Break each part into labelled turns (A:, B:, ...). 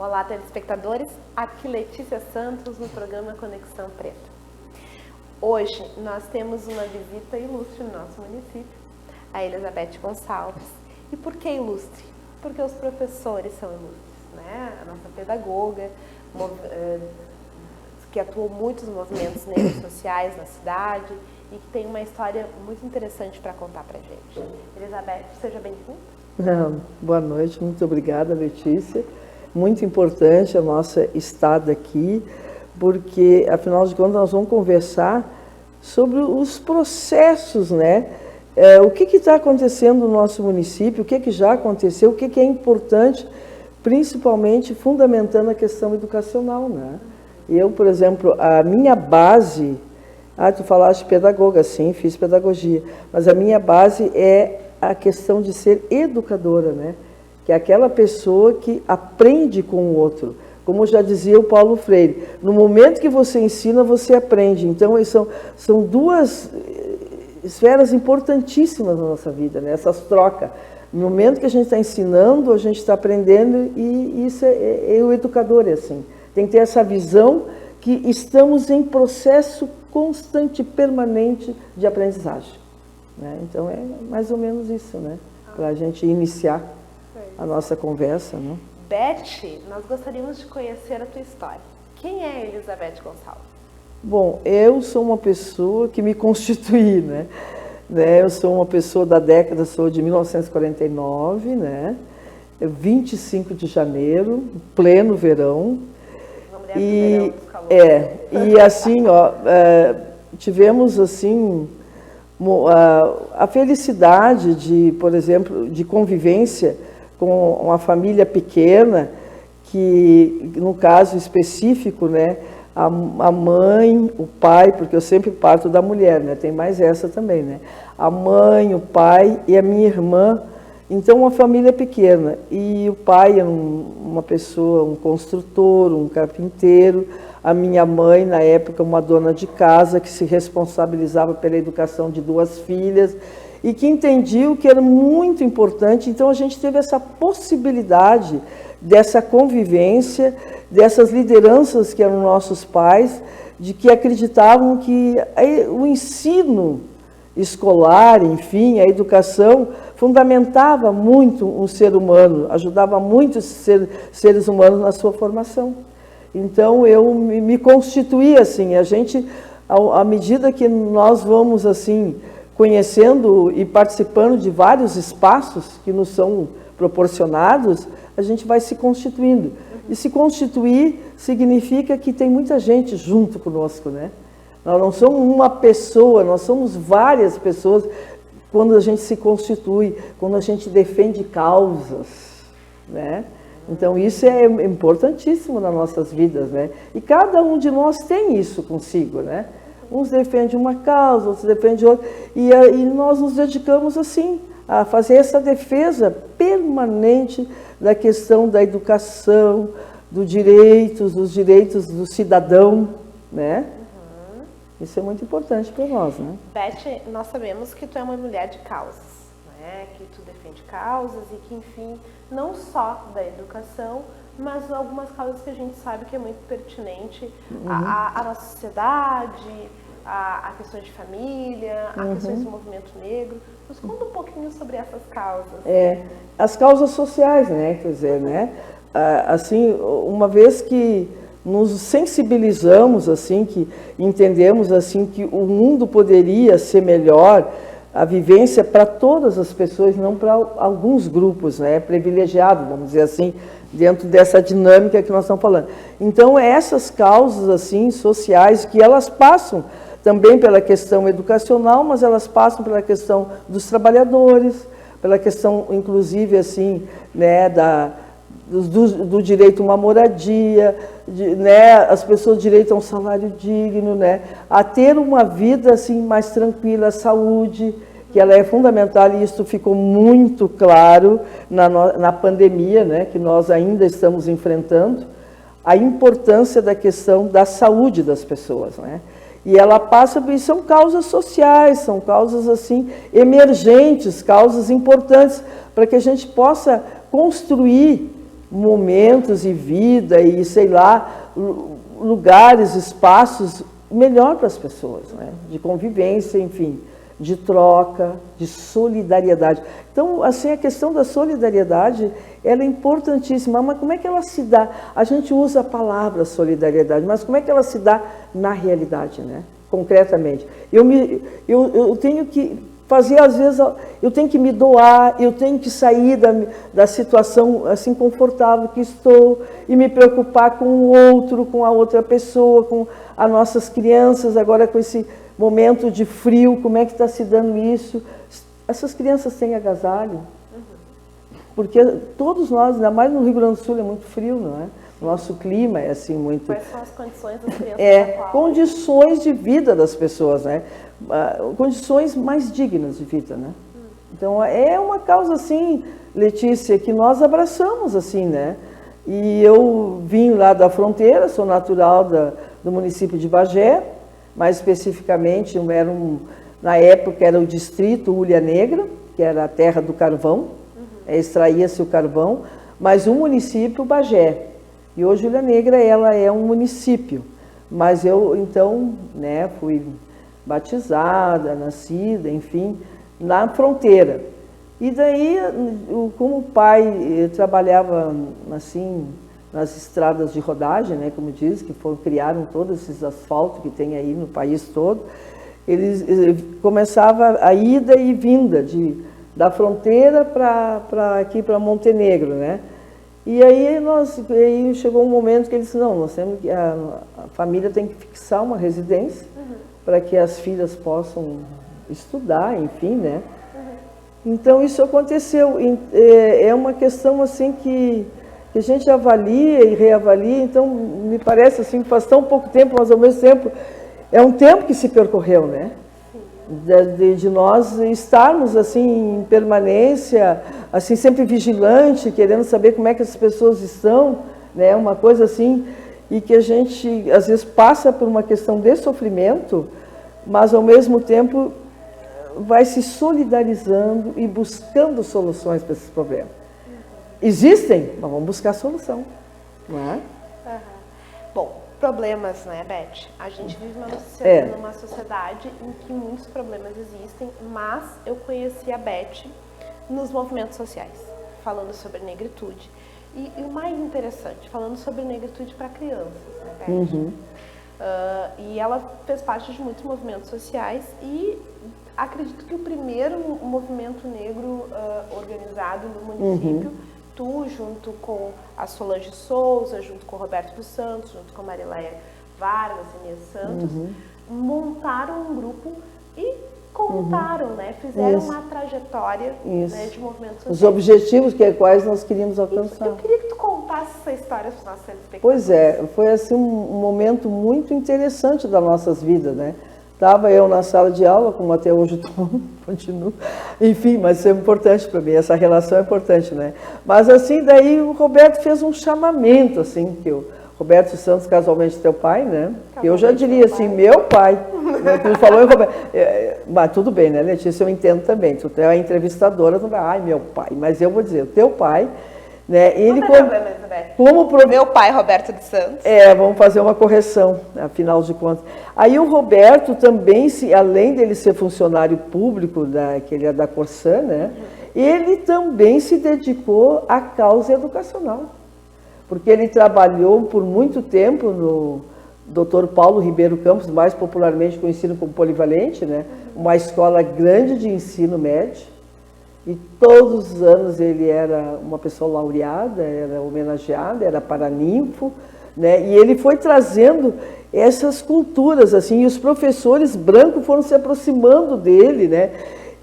A: Olá, telespectadores. Aqui Letícia Santos no programa Conexão Preta. Hoje nós temos uma visita ilustre no nosso município, a Elizabeth Gonçalves. E por que ilustre? Porque os professores são ilustres, né? A nossa pedagoga, que atuou muitos movimentos negros sociais na cidade e que tem uma história muito interessante para contar para a gente. Elizabeth, seja bem-vinda.
B: Boa noite, muito obrigada, Letícia. Muito importante a nossa estada aqui, porque, afinal de contas, nós vamos conversar sobre os processos, né? O que está acontecendo no nosso município, o que já aconteceu, o que é importante, principalmente fundamentando a questão educacional, né? Eu, por exemplo, a minha base... tu falaste pedagoga, sim, fiz pedagogia, mas a minha base é a questão de ser educadora, né? Que é aquela pessoa que aprende com o outro. Como já dizia o Paulo Freire, no momento que você ensina, você aprende. Então, são duas esferas importantíssimas na nossa vida, né? Essas trocas. No momento que a gente está ensinando, a gente está aprendendo, e isso o educador é assim. Tem que ter essa visão que estamos em processo constante, permanente de aprendizagem, né? Então, é mais ou menos isso, né? Para a gente iniciar a nossa conversa, né?
A: Beth, nós gostaríamos de conhecer a tua história. Quem é Elizabeth Gonçalves?
B: Bom, eu sou uma pessoa que me constituí, né? Eu sou uma pessoa da década, sou de 1949, né? 25 de janeiro, pleno verão.
A: Uma mulher do verão, dos calores.
B: E assim, tivemos assim a felicidade de, por exemplo, de convivência com uma família pequena, que no caso específico, né, a mãe, o pai, porque eu sempre parto da mulher, né, tem mais essa também, né, a mãe, o pai e a minha irmã. Então, uma família pequena, e o pai é uma pessoa, um construtor, um carpinteiro, a minha mãe, na época, uma dona de casa que se responsabilizava pela educação de 2 filhas e que entendia o que era muito importante. Então, a gente teve essa possibilidade dessa convivência, dessas lideranças que eram nossos pais, de que acreditavam que o ensino escolar, enfim, a educação, fundamentava muito um ser humano, ajudava muito os seres humanos na sua formação. Então, eu me constituí assim, a gente, à medida que nós vamos assim, conhecendo e participando de vários espaços que nos são proporcionados, a gente vai se constituindo. E se constituir significa que tem muita gente junto conosco, né? Nós não somos uma pessoa, nós somos várias pessoas quando a gente se constitui, quando a gente defende causas, né? Então, isso é importantíssimo nas nossas vidas, né? E cada um de nós tem isso consigo, né? Uns defendem uma causa, outros defendem outra, e nós nos dedicamos, assim, a fazer essa defesa permanente da questão da educação, dos direitos do cidadão, né? Isso é muito importante para nós, né?
A: Beth, nós sabemos que tu é uma mulher de causas, né? Que tu defende causas e que, enfim, não só da educação, mas algumas causas que a gente sabe que é muito pertinente à nossa sociedade, a questões de família, a questões do movimento negro. Nos conta um pouquinho sobre essas causas.
B: As causas sociais, né? Quer dizer, né? Assim, uma vez que nos sensibilizamos, assim, que entendemos assim que o mundo poderia ser melhor, a vivência para todas as pessoas, não para alguns grupos, né, privilegiados, vamos dizer assim, dentro dessa dinâmica que nós estamos falando. Então, essas causas assim sociais, que elas passam também pela questão educacional, mas elas passam pela questão dos trabalhadores, pela questão, inclusive, assim, né, do direito a uma moradia, né, as pessoas direito a um salário digno, né, a ter uma vida assim mais tranquila, a saúde, que ela é fundamental, e isso ficou muito claro na pandemia, né, que nós ainda estamos enfrentando, a importância da questão da saúde das pessoas, né. E ela passa por... São causas sociais, são causas assim emergentes, causas importantes, para que a gente possa construir momentos e vida e, sei lá, lugares, espaços melhor para as pessoas, né? De convivência, enfim, de troca, de solidariedade. Então, assim, a questão da solidariedade, ela é importantíssima, mas como é que ela se dá? A gente usa a palavra solidariedade, mas como é que ela se dá na realidade, né? Concretamente. Eu tenho que fazer, às vezes, eu tenho que me doar, eu tenho que sair da situação assim confortável que estou e me preocupar com o outro, com a outra pessoa, com as nossas crianças, agora com esse momento de frio, como é que está se dando isso? Essas crianças têm agasalho? Porque todos nós, ainda mais no Rio Grande do Sul, é muito frio, não é? O nosso clima é assim muito...
A: Quais são as condições das crianças?
B: Condições de vida das pessoas, né? Condições mais dignas de vida, né? Então, é uma causa assim, Letícia, que nós abraçamos, assim, né? E eu vim lá da fronteira, sou natural do município de Bagé, mais especificamente, na época era o distrito Ulha Negra, que era a terra do carvão, extraía-se o carvão, mas o município Bagé. E hoje Ulha Negra, ela é um município, mas eu, então, né, fui batizada, nascida, enfim, na fronteira. E daí, como o pai trabalhava, assim, nas estradas de rodagem, né, como diz, que criaram todos esses asfaltos que tem aí no país todo, eles começava a ida e vinda da fronteira aqui para Montenegro, né? E aí chegou um momento que eles disseram, não, nós temos que, a família tem que fixar uma residência para que as filhas possam estudar, enfim, né? Então isso aconteceu. É uma questão assim que a gente avalia e reavalia, então me parece assim que faz tão pouco tempo, mas ao mesmo tempo é um tempo que se percorreu, né? De nós estarmos assim em permanência, assim sempre vigilante, querendo saber como é que as pessoas estão, né? Uma coisa assim, e que a gente às vezes passa por uma questão de sofrimento, mas ao mesmo tempo vai se solidarizando e buscando soluções para esses problemas. Existem, mas vamos buscar solução, não é?
A: Bom, problemas, né, Beth? A gente vive numa sociedade em que muitos problemas existem, mas eu conheci a Beth nos movimentos sociais, falando sobre negritude. E o mais interessante, falando sobre negritude para crianças, né, Beth? E ela fez parte de muitos movimentos sociais e acredito que o primeiro movimento negro organizado no município, tu, junto com a Solange Souza, junto com o Roberto dos Santos, junto com a Marileia Vargas e Inês Santos, montaram um grupo e contaram, né? Fizeram uma trajetória, né, de movimentos sociais.
B: Os objetivos quais nós queríamos alcançar.
A: Eu queria que tu contasse essa história para os nossos telespectadores.
B: Pois é, foi assim um momento muito interessante das nossas vidas, né? Estava eu na sala de aula, como até hoje estou, continuo. Enfim, mas isso é importante para mim, essa relação é importante, né? Mas assim, daí o Roberto fez um chamamento, assim, que o Roberto Santos, casualmente teu pai, né? Eu já diria assim, meu pai. Tu falou em Roberto. Mas tudo bem, né, Letícia? Eu entendo também. Tu é a entrevistadora, tu vai, ai, meu pai. Mas eu vou dizer, o teu pai, né? Ele
A: não tem problema, Elizabeth. Meu pai, Roberto dos Santos.
B: Vamos fazer uma correção, afinal de contas. Aí o Roberto também, além dele ser funcionário público, que ele é da Corsã, né? Ele também se dedicou à causa educacional. Porque ele trabalhou por muito tempo no Dr. Paulo Ribeiro Campos, mais popularmente conhecido como Polivalente, né? Uma escola grande de ensino médio. E todos os anos ele era uma pessoa laureada, era homenageada, era paraninfo, né? E ele foi trazendo essas culturas, assim, e os professores brancos foram se aproximando dele, né?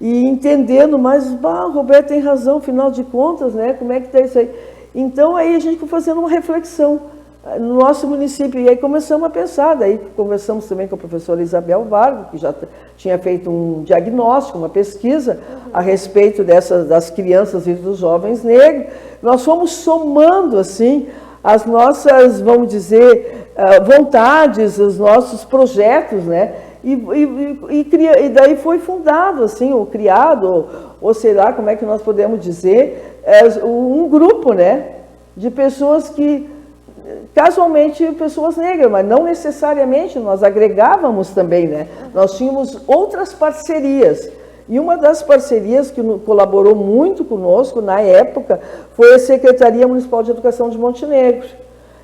B: E entendendo, mas, o Roberto tem razão, afinal de contas, né? Como é que está isso aí? Então, aí a gente foi fazendo uma reflexão no nosso município, e aí começamos a pensar, daí conversamos também com a professora Isabel Vargo, que já tinha feito um diagnóstico, uma pesquisa a respeito das crianças e dos jovens negros. Nós fomos somando, assim, as nossas, vamos dizer, vontades, os nossos projetos, né? E daí foi fundado, assim, ou criado, ou sei lá como é que nós podemos dizer, um grupo, né? de pessoas que, casualmente, pessoas negras, mas não necessariamente, nós agregávamos também, né? Nós tínhamos outras parcerias. E uma das parcerias que colaborou muito conosco na época foi a Secretaria Municipal de Educação de Montenegro,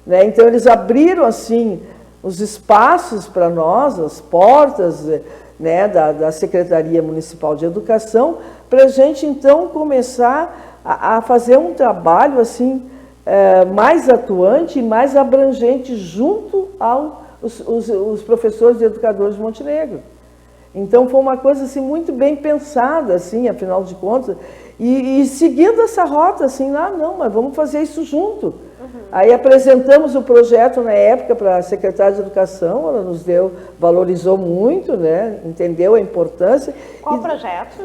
B: né? Então, eles abriram, assim, os espaços para nós, as portas, né, da Secretaria Municipal de Educação, para a gente, então, começar a fazer um trabalho, assim, mais atuante e mais abrangente junto aos professores e educadores de Montenegro. Então, foi uma coisa assim, muito bem pensada, assim, afinal de contas, e seguindo essa rota, assim, não, mas vamos fazer isso junto. Aí apresentamos o projeto na época para a secretária de Educação, ela nos valorizou muito, né, entendeu a importância.
A: Qual projeto?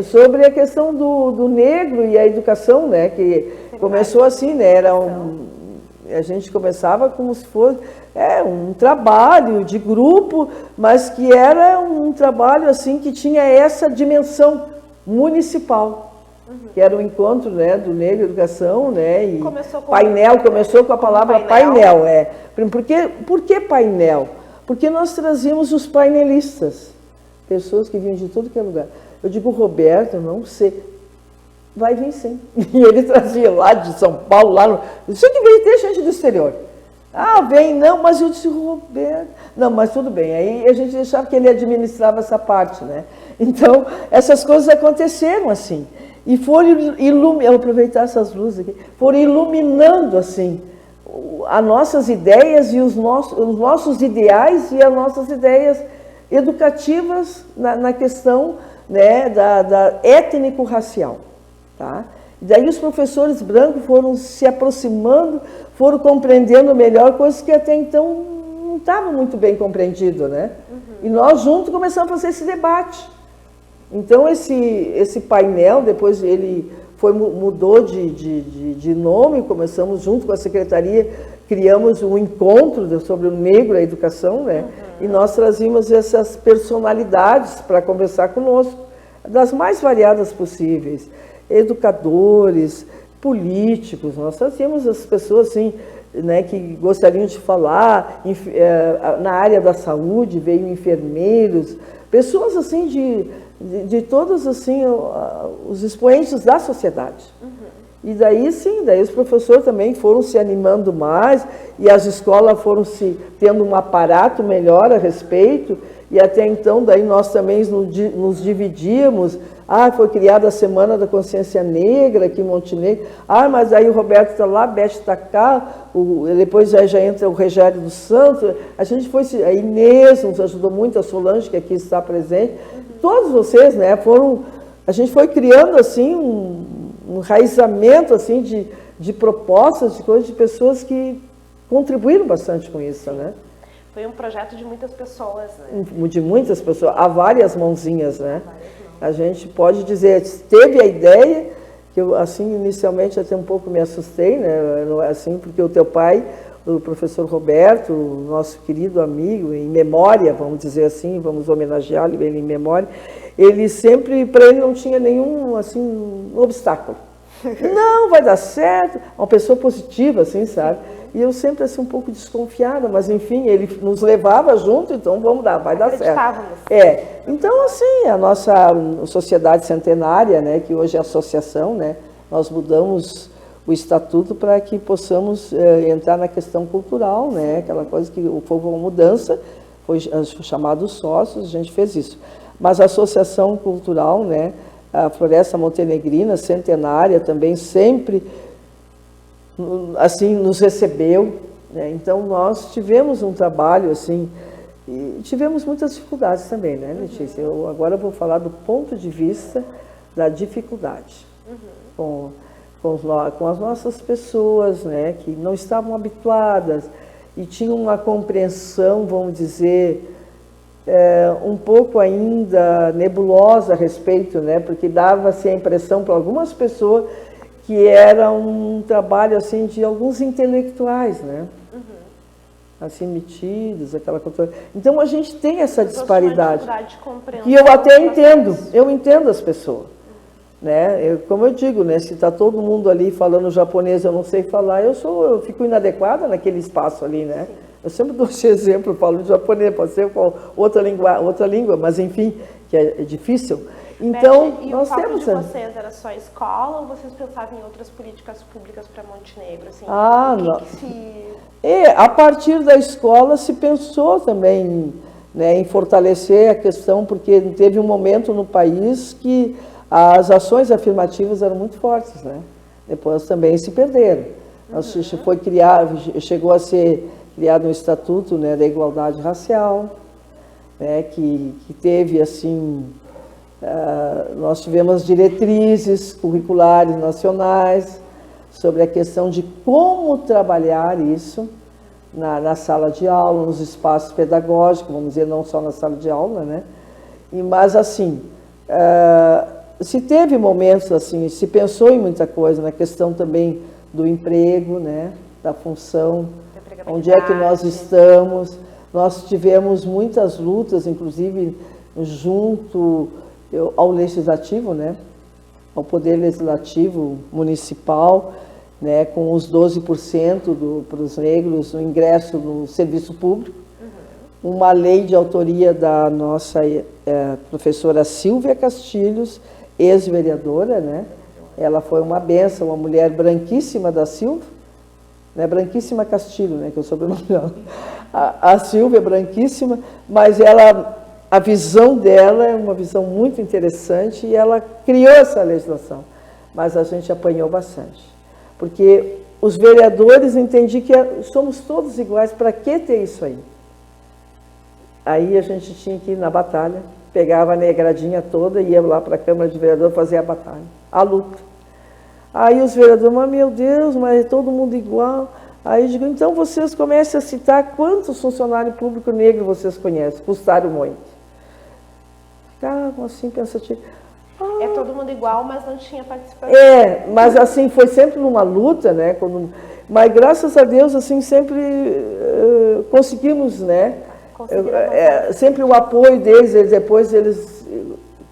B: Sobre a questão do negro e a educação, né, que começou assim, né, a gente começava como se fosse um trabalho de grupo, mas que era um trabalho assim que tinha essa dimensão municipal, que era o encontro, né, do negro e educação, né, e painel, começou com a palavra painel. Por que painel? Porque nós trazíamos os painelistas, pessoas que vinham de todo que é lugar. Eu digo, Roberto, não sei, vai vir sim. E ele trazia lá de São Paulo, isso que veio ter gente do exterior. Ah, vem, não, mas eu disse, Roberto, não, mas tudo bem. Aí a gente deixava que ele administrava essa parte, né? Então, essas coisas aconteceram assim. E foram eu aproveitar essas luzes aqui, foram iluminando, assim, as nossas ideias e os nossos ideais e as nossas ideias educativas na questão, né, da étnico-racial, tá? E daí os professores brancos foram se aproximando, foram compreendendo melhor coisas que até então não estavam muito bem compreendidas, né? E nós juntos começamos a fazer esse debate. Então esse painel, depois ele mudou de nome, começamos junto com a secretaria, criamos um encontro sobre o negro e a educação, né? E nós trazíamos essas personalidades para conversar conosco, das mais variadas possíveis, educadores, políticos, nós trazíamos as pessoas assim, né, que gostariam de falar, na área da saúde, veio enfermeiros, pessoas assim de todos assim, os expoentes da sociedade. E daí sim, daí os professores também foram se animando mais e as escolas foram tendo um aparato melhor a respeito e até então daí nós também nos dividíamos. Foi criada a Semana da Consciência Negra aqui em Montenegro. Mas aí o Roberto está lá, a Beth está cá, depois já entra o Rogério dos Santos. A gente foi, a Inês nos ajudou muito, a Solange, que aqui está presente. Todos vocês, né, a gente foi criando assim um enraizamento assim, de propostas, de coisas, de pessoas que contribuíram bastante com isso, né?
A: Foi um projeto de muitas pessoas, né?
B: De muitas pessoas, há várias mãozinhas, né? A gente pode dizer, teve a ideia, que eu, assim, inicialmente até um pouco me assustei, né? Assim, porque o teu pai, o professor Roberto, nosso querido amigo, em memória, vamos dizer assim, vamos homenageá-lo ele em memória, ele sempre, para ele não tinha nenhum, assim, obstáculo. Não, vai dar certo, uma pessoa positiva, assim, sabe? E eu sempre, assim, um pouco desconfiada, mas, enfim, ele nos levava junto, então vamos dar, vai dar certo. Então, assim, a nossa sociedade centenária, né, que hoje é associação, né, nós mudamos o estatuto para que possamos entrar na questão cultural, né, aquela coisa que houve uma mudança, foi chamado sócios, a gente fez isso. Mas a associação cultural, né, a Floresta Montenegrina, centenária, também sempre assim nos recebeu, né? Então nós tivemos um trabalho assim, e tivemos muitas dificuldades também, né, Letícia? Eu agora vou falar do ponto de vista da dificuldade, com as nossas pessoas, né, que não estavam habituadas e tinham uma compreensão, vamos dizer, um pouco ainda nebulosa a respeito, né, porque dava-se a impressão para algumas pessoas que era um trabalho assim de alguns intelectuais, né, assim metidos, aquela coisa. Então a gente tem essa disparidade. E eu até entendo, eu entendo as pessoas. né? Como eu digo, né? Se está todo mundo ali falando japonês, eu não sei falar, eu fico inadequada naquele espaço ali, né? Sim. Eu sempre dou esse exemplo, eu falo de japonês, pode ser outra língua, mas enfim, que é difícil. Então,
A: Beth,
B: nós temos...
A: E o foco de vocês era só escola ou vocês pensavam em outras políticas públicas para Montenegro? Assim,
B: a partir da escola se pensou também, né, em fortalecer a questão, porque teve um momento no país que as ações afirmativas eram muito fortes, né? Depois também se perderam. Chegou a ser criado um estatuto, né, da igualdade racial, né, que teve assim, nós tivemos diretrizes curriculares nacionais sobre a questão de como trabalhar isso na sala de aula, nos espaços pedagógicos, vamos dizer, não só na sala de aula, né? Mas assim, se teve momentos assim, se pensou em muita coisa, na questão também do emprego, né? Da função, onde é que nós estamos. Nós tivemos muitas lutas, inclusive junto ao Legislativo, né? Ao Poder Legislativo Municipal, né? Com os 12% para os negros no ingresso no serviço público. Uma lei de autoria da nossa professora Silvia Castilhos, ex-vereadora, né? Ela foi uma benção, uma mulher branquíssima da Silva, né? Branquíssima Castilho, né? Que é o sobrenome dela. A Silvia é branquíssima, mas a visão dela é uma visão muito interessante e ela criou essa legislação, mas a gente apanhou bastante, porque os vereadores entendiam que somos todos iguais, para que ter isso aí? Aí a gente tinha que ir na batalha, pegava a negradinha toda e ia lá para a Câmara de Vereador fazer a batalha, a luta. Aí os vereadores, mas meu Deus, mas é todo mundo igual. Aí eu digo, então vocês comecem a citar quantos funcionários públicos negros vocês conhecem, custaram muito. Ficavam assim, pensativo.
A: É todo mundo igual, mas não tinha participação.
B: Mas assim, foi sempre numa luta, né? Mas graças a Deus, assim, sempre conseguimos, né? Sempre o apoio deles, depois eles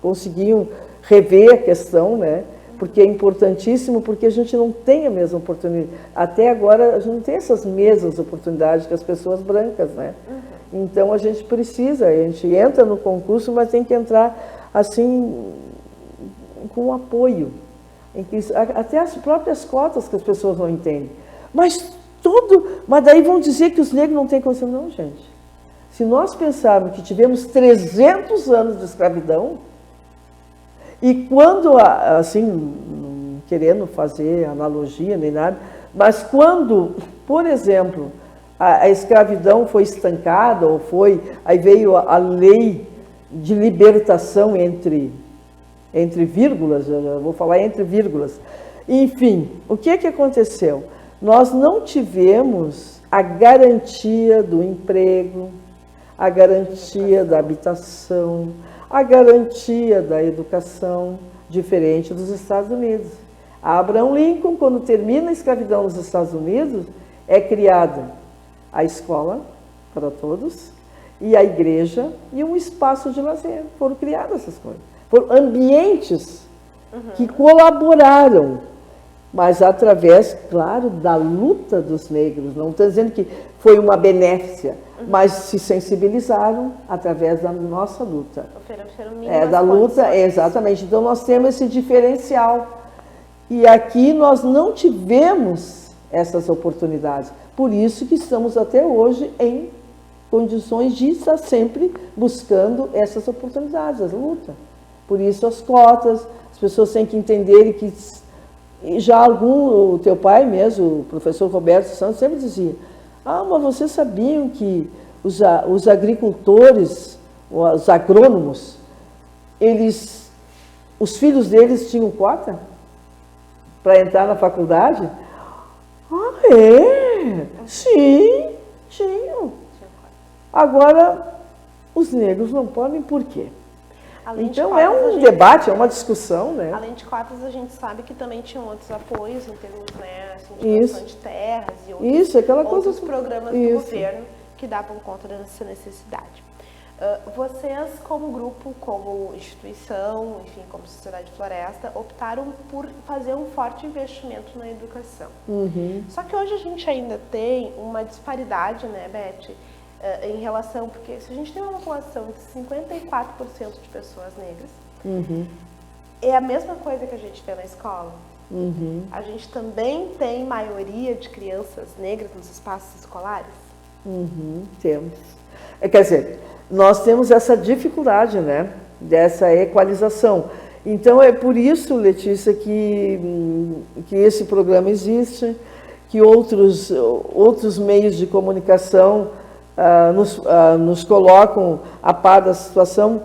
B: conseguiam rever a questão, né? Porque é importantíssimo, porque a gente não tem a mesma oportunidade. Até agora, a gente não tem essas mesmas oportunidades que as pessoas brancas, né? Então, a gente precisa, a gente entra no concurso, mas tem que entrar, assim, com apoio. Até as próprias cotas que as pessoas não entendem. Mas daí vão dizer que os negros não têm condição. Não, gente. Se nós pensarmos que tivemos 300 anos de escravidão, e quando, assim, não querendo fazer analogia nem nada, mas quando, por exemplo, a escravidão foi estancada, aí veio a lei de libertação entre vírgulas, eu vou falar entre vírgulas. Enfim, o que aconteceu? Nós não tivemos a garantia do emprego, a garantia da habitação, a garantia da educação, diferente dos Estados Unidos. A Abraham Lincoln, quando termina a escravidão nos Estados Unidos, é criada a escola para todos, e a igreja, e um espaço de lazer. Foram criadas essas coisas. Foram ambientes que colaboraram, mas através, claro, da luta dos negros. Não estou dizendo que foi uma benéfica, mas se sensibilizaram através da nossa luta. Da luta, exatamente. Então, nós temos esse diferencial. E aqui nós não tivemos essas oportunidades. Por isso que estamos até hoje em condições de estar sempre buscando essas oportunidades, as lutas. Por isso as cotas, as pessoas têm que entenderem que o teu pai mesmo, o professor Roberto Santos, sempre dizia, mas vocês sabiam que os agricultores, os agrônomos, os filhos deles tinham cota para entrar na faculdade? Sim, tinham. Agora, os negros não podem, por quê? Então é um debate, é uma discussão, né?
A: Além de cotas, a gente sabe que também tinham outros apoios em termos, né, assim, de doação de terras e outros programas do governo que davam conta dessa necessidade. Vocês, como grupo, como instituição, enfim, como Sociedade Floresta, optaram por fazer um forte investimento na educação. Só que hoje a gente ainda tem uma disparidade, né, Beth, em relação, porque se a gente tem uma população de 54% de pessoas negras, é a mesma coisa que a gente vê na escola. A gente também tem maioria de crianças negras nos espaços escolares?
B: Temos. Quer dizer, nós temos essa dificuldade, né, dessa equalização. Então, é por isso, Letícia, que esse programa existe, que outros meios de comunicação nos colocam a par da situação.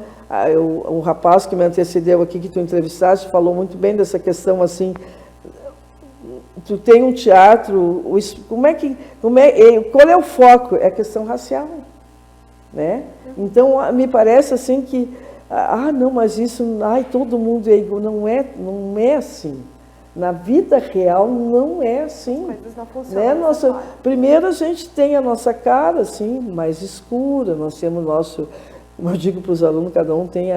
B: O rapaz que me antecedeu aqui, que tu entrevistaste, falou muito bem dessa questão, assim, tu tem um teatro, qual é o foco? É a questão racial, né? Então, me parece assim que, não, mas isso, todo mundo é igual. Não é assim. Na vida real não é assim.
A: Coisas não funcionam.
B: Né? Primeiro a gente tem a nossa cara assim, mais escura, nós temos como eu digo para os alunos, cada um tem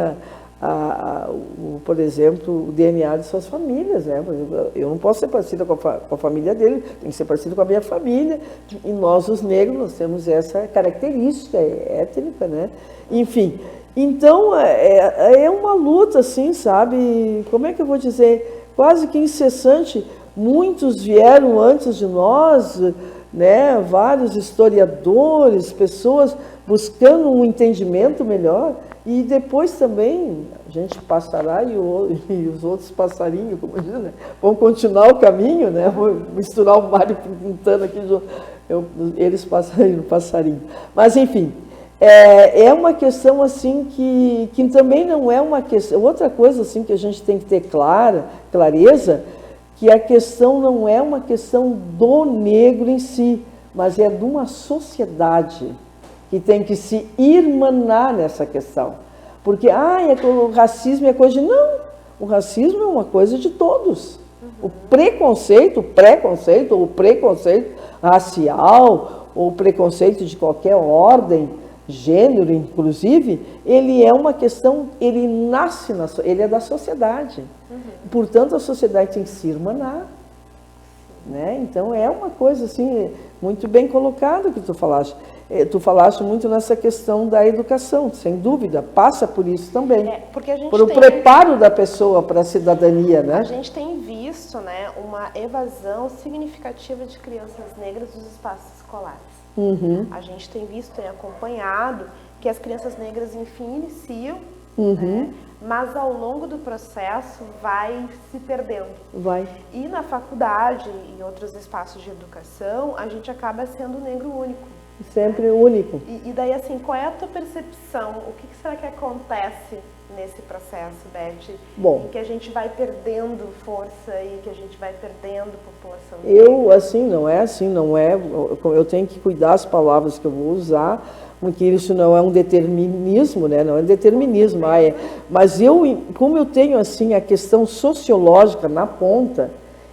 B: por exemplo, o DNA de suas famílias, né? Por exemplo, eu não posso ser parecida com a família dele, tem que ser parecida com a minha família. E nós, os negros, nós temos essa característica étnica, né? Enfim, então é uma luta, assim, sabe? Como é que eu vou dizer? Quase que incessante. Muitos vieram antes de nós, né? Vários historiadores, pessoas buscando um entendimento melhor. E depois também a gente passará e os outros passarinhos, como diz, né? Vão continuar o caminho, né? Vou misturar o Mário pintando aqui, eles passarinho. Mas enfim, é uma questão assim que também não é uma questão. Outra coisa assim que a gente tem que ter clareza, que a questão não é uma questão do negro em si, mas é de uma sociedade que tem que se irmanar nessa questão. Porque, o racismo é coisa de... Não, o racismo é uma coisa de todos. O preconceito racial, ou o preconceito de qualquer ordem, gênero, inclusive, ele é uma questão, ele nasce, ele é da sociedade. Portanto, a sociedade tem que se irmanar. Né? Então, é uma coisa assim, muito bem colocada que tu falaste. Tu falaste muito nessa questão da educação, sem dúvida, passa por isso também.
A: Porque a gente
B: por o preparo da pessoa para a cidadania, né?
A: A gente tem visto, né, uma evasão significativa de crianças negras dos espaços escolares. A gente tem visto, tem acompanhado que as crianças negras, enfim, iniciam, né, mas ao longo do processo vai se perdendo. E na faculdade e em outros espaços de educação, a gente acaba sendo negro único.
B: Sempre único.
A: E daí, assim, qual é a tua percepção? O que será que acontece nesse processo, Beth?
B: Bom,
A: em que a gente vai perdendo força e que a gente vai perdendo população?
B: Não é. Eu tenho que cuidar as palavras que eu vou usar, porque isso não é um determinismo, né? Não é determinismo. Mas como eu tenho, assim, a questão sociológica na ponta,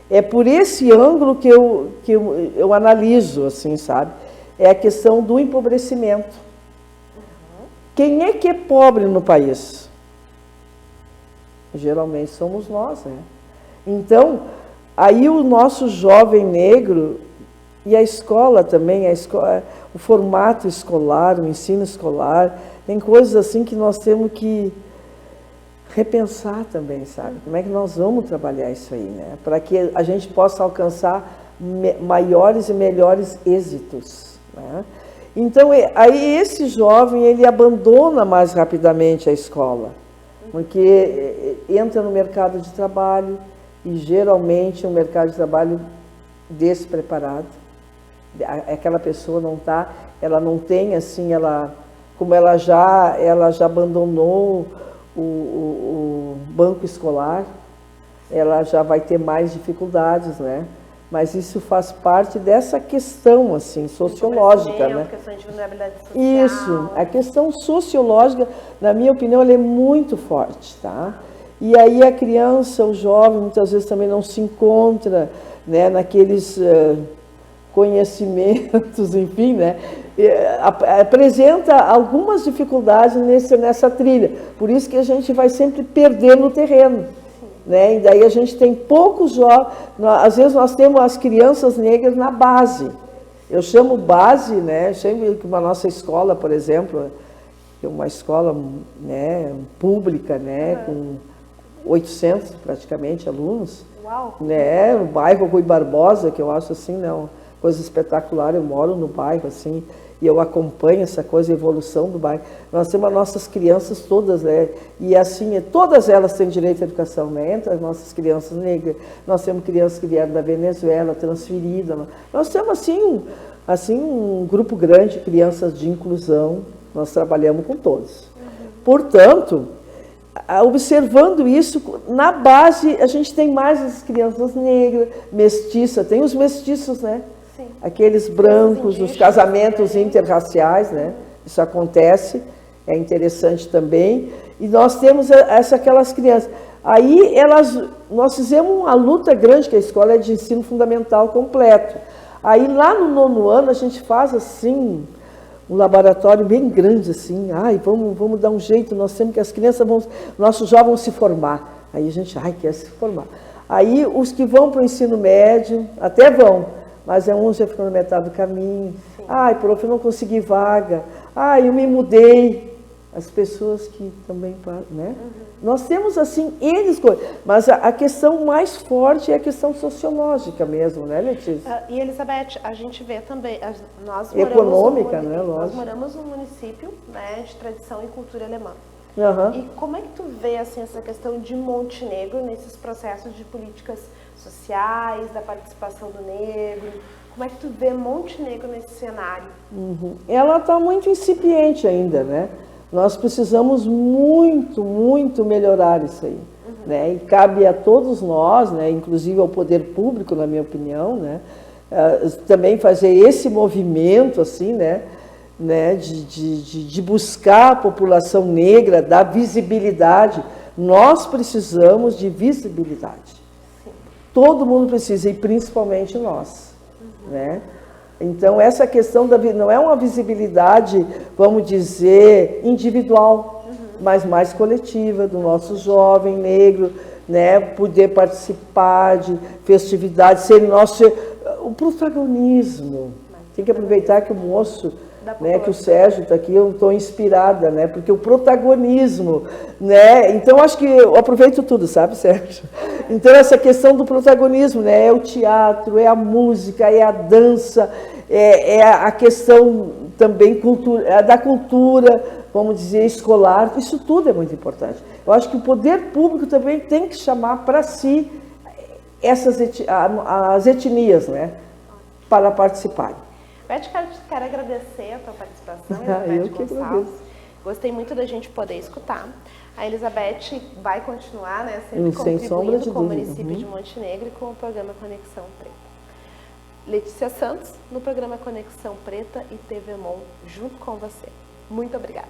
B: é por esse ângulo que eu analiso, assim, sabe? É a questão do empobrecimento. Quem é que é pobre no país? Geralmente somos nós, né? Então, aí o nosso jovem negro e a escola também, o formato escolar, o ensino escolar, tem coisas assim que nós temos que repensar também, sabe? Como é que nós vamos trabalhar isso aí, né? Para que a gente possa alcançar maiores e melhores êxitos. Né? Então, aí esse jovem, ele abandona mais rapidamente a escola, porque entra no mercado de trabalho, e geralmente é um mercado de trabalho despreparado. Aquela pessoa ela não tem, assim, como ela já abandonou o banco escolar, ela já vai ter mais dificuldades, né? Mas isso faz parte dessa questão, assim, sociológica, né?
A: Questão de vulnerabilidade social.
B: Isso, a questão sociológica, na minha opinião, ela é muito forte, tá? E aí a criança, o jovem, muitas vezes também não se encontra, né, naqueles conhecimentos, enfim, né? apresenta algumas dificuldades nessa trilha. Por isso que a gente vai sempre perdendo o terreno. Né? E daí a gente tem poucos jovens, às vezes nós temos as crianças negras na base. Eu chamo base, né? Chamo que a nossa escola, por exemplo, é uma escola, né, pública, né, com 800 praticamente alunos.
A: Uau.
B: Né? No bairro Rui Barbosa, que eu acho assim, né, uma coisa espetacular. Eu moro no bairro assim, e eu acompanho essa coisa, a evolução do bairro. Nós temos as nossas crianças todas, né? E assim, todas elas têm direito à educação, né? Entre as nossas crianças negras, nós temos crianças que vieram da Venezuela, transferidas. Nós temos assim um grupo grande de crianças de inclusão, nós trabalhamos com todos. Portanto, observando isso, na base a gente tem mais as crianças negras, mestiças, tem os mestiços, né? Sim. Aqueles brancos, os casamentos interraciais, né? Isso acontece, é interessante também. E nós temos aquelas crianças. Aí nós fizemos uma luta grande, que a escola é de ensino fundamental completo. Aí lá no 9º ano a gente faz assim, um laboratório bem grande, assim, vamos dar um jeito, nós temos que as crianças nossos jovens vão se formar. Aí a gente, quer se formar. Aí os que vão para o ensino médio, até vão, mas uns já ficam na metade do caminho. Sim. Prof, eu não consegui vaga. Eu me mudei. As pessoas que também, né? Nós temos assim, mas a questão mais forte é a questão sociológica mesmo, né, Letícia?
A: E Elizabeth, a gente vê também, nós
B: econômica, né,
A: lógico.
B: Nós
A: moramos num município, né, de tradição e cultura alemã.
B: Uhum.
A: E como é que tu vê assim, essa questão de Montenegro nesses processos de políticas sociais, da participação do negro? Como é que tu vê Montenegro nesse cenário?
B: Ela está muito incipiente ainda, né? Nós precisamos muito, muito melhorar isso aí. Né? E cabe a todos nós, né, inclusive ao poder público, na minha opinião, né, também fazer esse movimento assim, né, de buscar a população negra, dar visibilidade. Nós precisamos de visibilidade. Sim. Todo mundo precisa, e principalmente nós. Né? Então, essa questão não é uma visibilidade, vamos dizer, individual, mas mais coletiva, do nosso jovem negro, né? Poder participar de festividades, ser o protagonismo. Tem que aproveitar que o moço, né, que o Sérgio está aqui, eu estou inspirada, né? Porque o protagonismo, né? Então, acho que eu aproveito tudo, sabe, Sérgio? Então, essa questão do protagonismo, né? É o teatro, é a música, é a dança, é a questão também da cultura, vamos dizer, escolar. Isso tudo é muito importante. Eu acho que o poder público também tem que chamar para si as etnias, né? Para participarem.
A: Beth, quero agradecer a tua participação,
B: Elizabeth Gonçalves.
A: Gostei muito da gente poder escutar. A Elizabeth vai continuar, né, sempre contribuindo com o município de Montenegro e com o programa Conexão Preta. Letícia Santos, no programa Conexão Preta e TV Mon, junto com você. Muito obrigada.